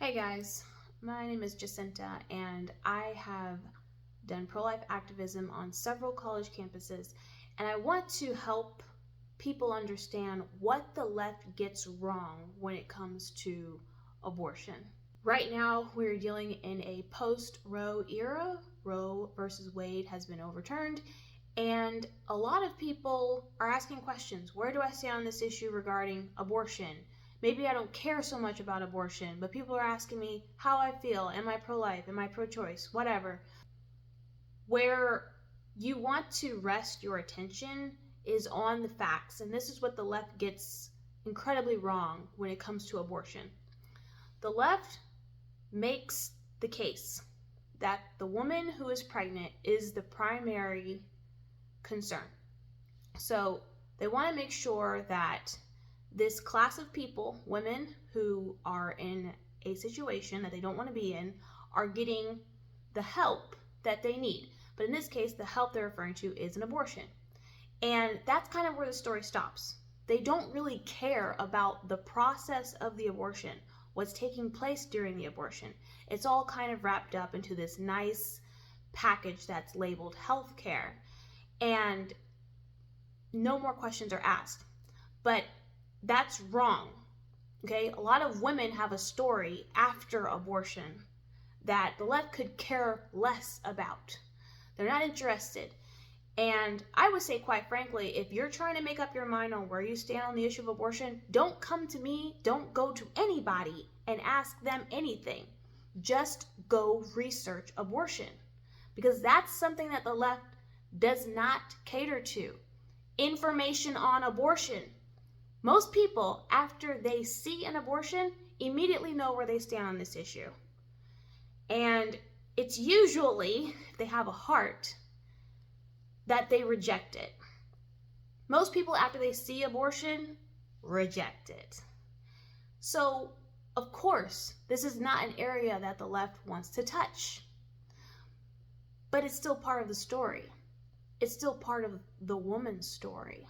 Hey guys, my name is Jacinta and I have done pro-life activism on several college campuses, and I want to help people understand what the left gets wrong when it comes to abortion. Right now we're dealing in a post-Roe era. Roe versus Wade has been overturned, and a lot of people are asking questions. Where do I stand on this issue regarding abortion? Maybe I don't care so much about abortion, but people are asking me how I feel. Am I pro-life? Am I pro-choice? Whatever. Where you want to rest your attention is on the facts, and this is what the left gets incredibly wrong when it comes to abortion. The left makes the case that the woman who is pregnant is the primary concern. So they want to make sure that this class of people, women who are in a situation that they don't want to be in, are getting the help that they need. But in this case, the help they're referring to is an abortion. And that's kind of where the story stops. They don't really care about the process of the abortion, what's taking place during the abortion. It's all kind of wrapped up into this nice package that's labeled healthcare, and no more questions are asked. But that's wrong. Okay, a lot of women have a story after abortion that the left could care less about. They're not interested. And I would say, quite frankly, if you're trying to make up your mind on where you stand on the issue of abortion, don't come to me, don't go to anybody and ask them anything. Just go research abortion, because that's something that the left does not cater to. Information on abortion. Most people, after they see an abortion, immediately know where they stand on this issue. And it's usually, if they have a heart, that they reject it. Most people, after they see abortion, reject it. So, of course, this is not an area that the left wants to touch. But it's still part of the story. It's still part of the woman's story.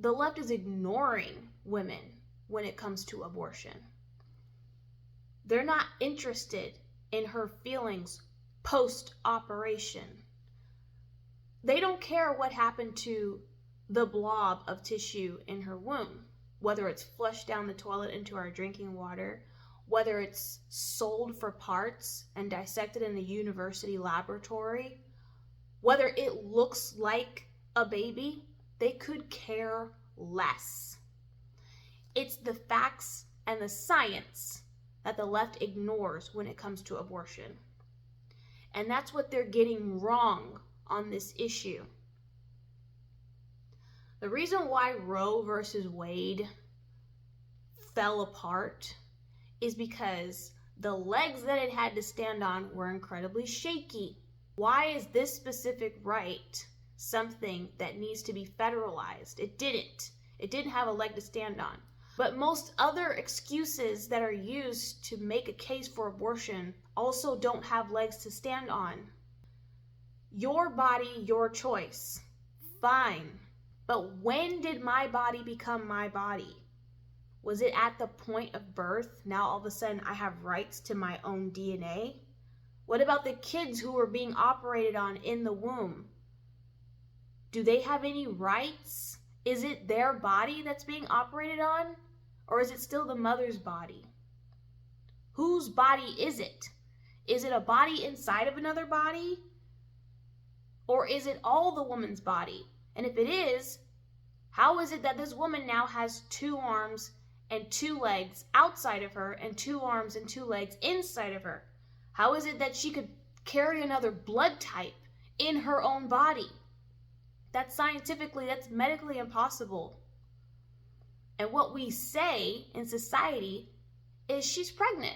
The left is ignoring women when it comes to abortion. They're not interested in her feelings post-operation. They don't care what happened to the blob of tissue in her womb, whether it's flushed down the toilet into our drinking water, whether it's sold for parts and dissected in a university laboratory, whether it looks like a baby. They could care less. It's the facts and the science that the left ignores when it comes to abortion. And that's what they're getting wrong on this issue. The reason why Roe versus Wade fell apart is because the legs that it had to stand on were incredibly shaky. Why is this specific right something that needs to be federalized? It didn't have a leg to stand on. But most other excuses that are used to make a case for abortion also don't have legs to stand on. Your body, your choice. Fine. But when did my body become my body? Was it at the point of birth? Now all of a sudden I have rights to my own DNA? What about the kids who were being operated on in the womb? Do they have any rights? Is it their body that's being operated on? Or is it still the mother's body? Whose body is it? Is it a body inside of another body? Or is it all the woman's body? And if it is, how is it that this woman now has 2 arms and 2 legs outside of her and 2 arms and 2 legs inside of her? How is it that she could carry another blood type in her own body? That's scientifically, that's medically impossible. And what we say in society is she's pregnant.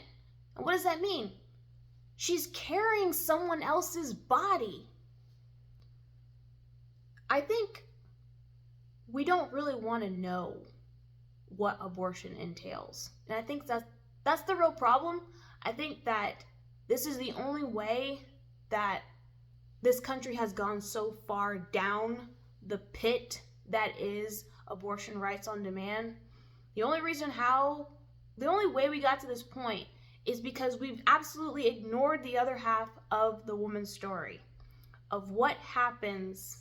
And what does that mean? She's carrying someone else's body. I think we don't really want to know what abortion entails. And I think that's the real problem. I think that this is the only way that this country has gone so far down the pit that is abortion rights on demand. The only reason how The only way we got to this point is because we've absolutely ignored the other half of the woman's story, of what happens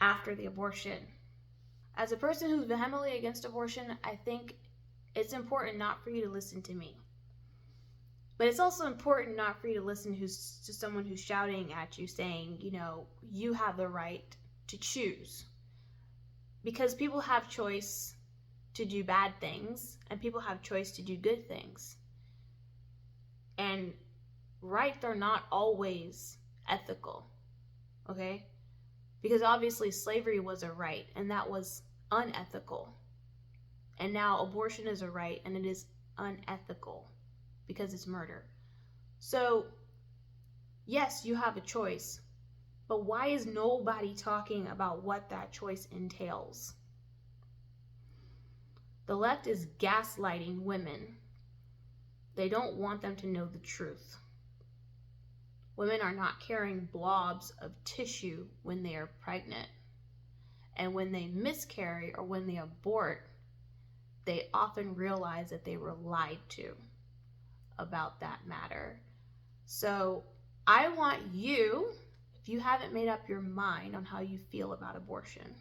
after the abortion. As a person who's vehemently against abortion, I think it's important not for you to listen to me. But it's also important not for you to listen to someone who's shouting at you saying, you have the right to choose. Because people have choice to do bad things, and people have choice to do good things. And rights are not always ethical, okay? Because obviously slavery was a right, and that was unethical. And now abortion is a right, and it is unethical because it's murder. So, yes, you have a choice, but why is nobody talking about what that choice entails? The left is gaslighting women. They don't want them to know the truth. Women are not carrying blobs of tissue when they are pregnant. And when they miscarry or when they abort, they often realize that they were lied to about that matter. So I want you, if you haven't made up your mind on how you feel about abortion,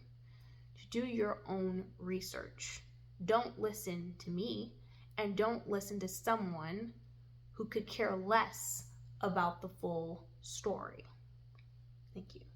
to do your own research. Don't listen to me, and don't listen to someone who could care less about the full story. Thank you.